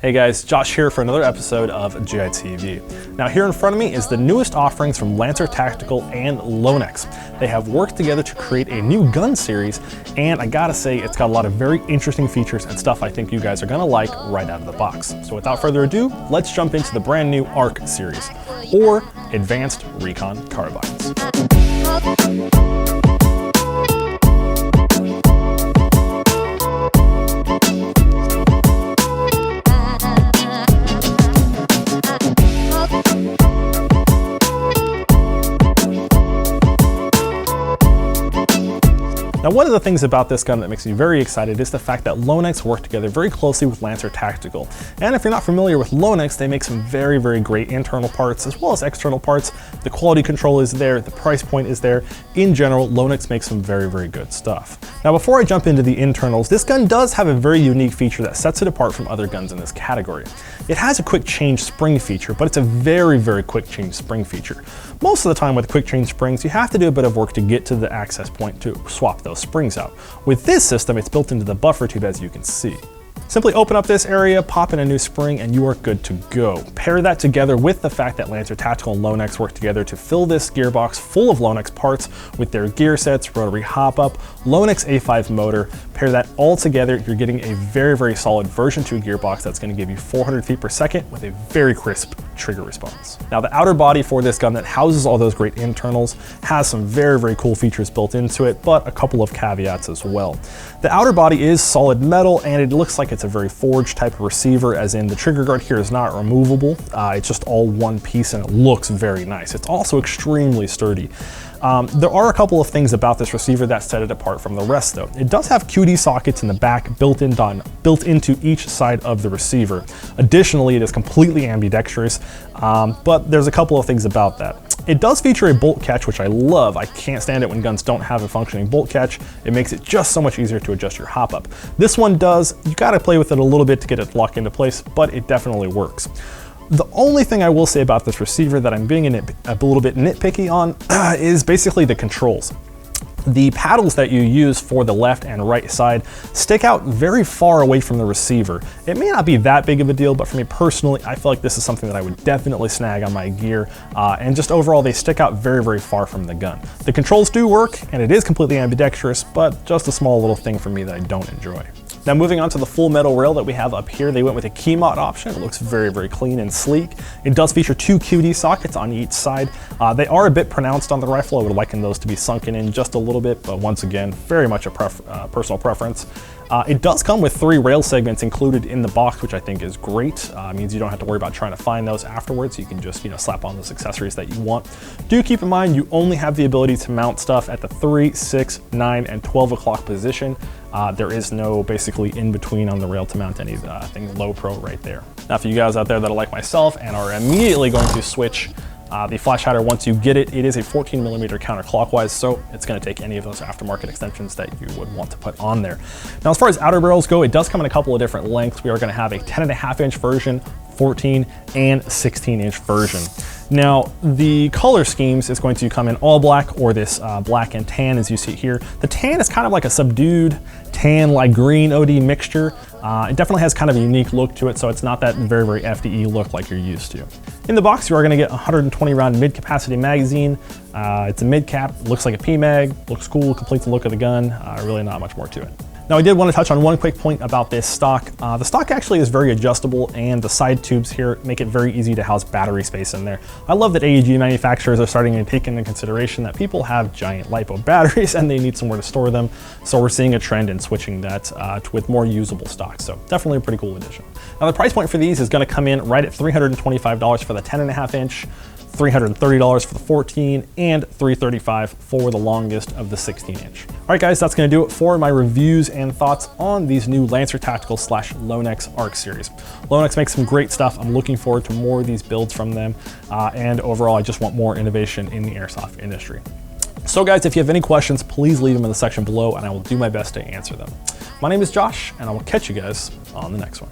Hey guys, Josh here for another episode of GITV. Now here in front of me is the newest offerings from Lancer Tactical and Lonex. They have worked together to create a new gun series, and I gotta say it's got a lot of very interesting features and stuff I think you guys are gonna like right out of the box. So without further ado, let's jump into the brand new ARC series, or Advanced Recon Carbines. Now, one of the things about this gun that makes me very excited is the fact that Lonex worked together very closely with Lancer Tactical. And if you're not familiar with Lonex, they make some very, very great internal parts as well as external parts. The quality control is there, the price point is there. In general, Lonex makes some very, very good stuff. Now, before I jump into the internals, this gun does have a very unique feature that sets it apart from other guns in this category. It has a quick change spring feature, but it's a very, very quick change spring feature. Most of the time with quick change springs, you have to do a bit of work to get to the access point to swap those springs out. With this system, it's built into the buffer tube, as you can see. Simply open up this area, pop in a new spring, and you are good to go. Pair that together with the fact that Lancer Tactical and Lonex work together to fill this gearbox full of Lonex parts with their gear sets, rotary hop-up, Lonex A5 motor. Pair that all together, you're getting a very, very solid version 2 gearbox that's going to give you 400 feet per second with a very crisp trigger response. Now, the outer body for this gun that houses all those great internals has some very, very cool features built into it, but a couple of caveats as well. The outer body is solid metal, and it looks like it's a very forged type of receiver, as in the trigger guard here is not removable. It's just all one piece, and it looks very nice. It's also extremely sturdy. There are a couple of things about this receiver that set it apart from the rest though. It does have QD sockets in the back built into each side of the receiver. Additionally, it is completely ambidextrous, but there's a couple of things about that. It does feature a bolt catch, which I love. I can't stand it when guns don't have a functioning bolt catch. It makes it just so much easier to adjust your hop up. This one does. You gotta play with it a little bit to get it locked into place, but it definitely works. The only thing I will say about this receiver that I'm being a little bit nitpicky on is basically the controls. The paddles that you use for the left and right side stick out very far away from the receiver. It may not be that big of a deal, but for me personally, I feel like this is something that I would definitely snag on my gear. And just overall, they stick out very, very far from the gun. The controls do work, and it is completely ambidextrous, but just a small little thing for me that I don't enjoy. Now, moving on to the full metal rail that we have up here, they went with a key mod option. It looks very, very clean and sleek. It does feature 2 QD sockets on each side. They are a bit pronounced on the rifle. I would liken those to be sunken in just a little bit, but once again, very much a personal preference. It does come with 3 rail segments included in the box, which I think is great. It means you don't have to worry about trying to find those afterwards. You can just, slap on those accessories that you want. Do keep in mind, you only have the ability to mount stuff at the 3, 6, 9, and 12 o'clock position. There is no basically in between on the rail to mount anything low pro right there. Now, for you guys out there that are like myself and are immediately going to switch the flash hider, once you get it, it is a 14mm counterclockwise, so it's going to take any of those aftermarket extensions that you would want to put on there. Now, as far as outer barrels go, it does come in a couple of different lengths. We are going to have a 10.5-inch version, 14 and 16-inch version. Now, the color schemes is going to come in all black or this black and tan, as you see here. The tan is kind of like a subdued tan, like green OD mixture. It definitely has kind of a unique look to it, so it's not that very, very FDE look like you're used to. In the box, you are going to get a 120 round mid-capacity magazine. It's a mid-cap, looks like a PMag, looks cool, completes the look of the gun. Really not much more to it. Now, I did want to touch on one quick point about this stock. The stock actually is very adjustable, and the side tubes here make it very easy to house battery space in there. I love that AEG manufacturers are starting to take into consideration that people have giant LiPo batteries and they need somewhere to store them. So we're seeing a trend in switching that with more usable stock. So definitely a pretty cool addition. Now, the price point for these is going to come in right at $325 for the 10.5-inch. $330 for the 14, and $335 for the longest of the 16-inch. All right, guys, that's gonna do it for my reviews and thoughts on these new Lancer Tactical / Lonex ARC series. Lonex makes some great stuff. I'm looking forward to more of these builds from them, and overall, I just want more innovation in the airsoft industry. So guys, if you have any questions, please leave them in the section below, and I will do my best to answer them. My name is Josh, and I will catch you guys on the next one.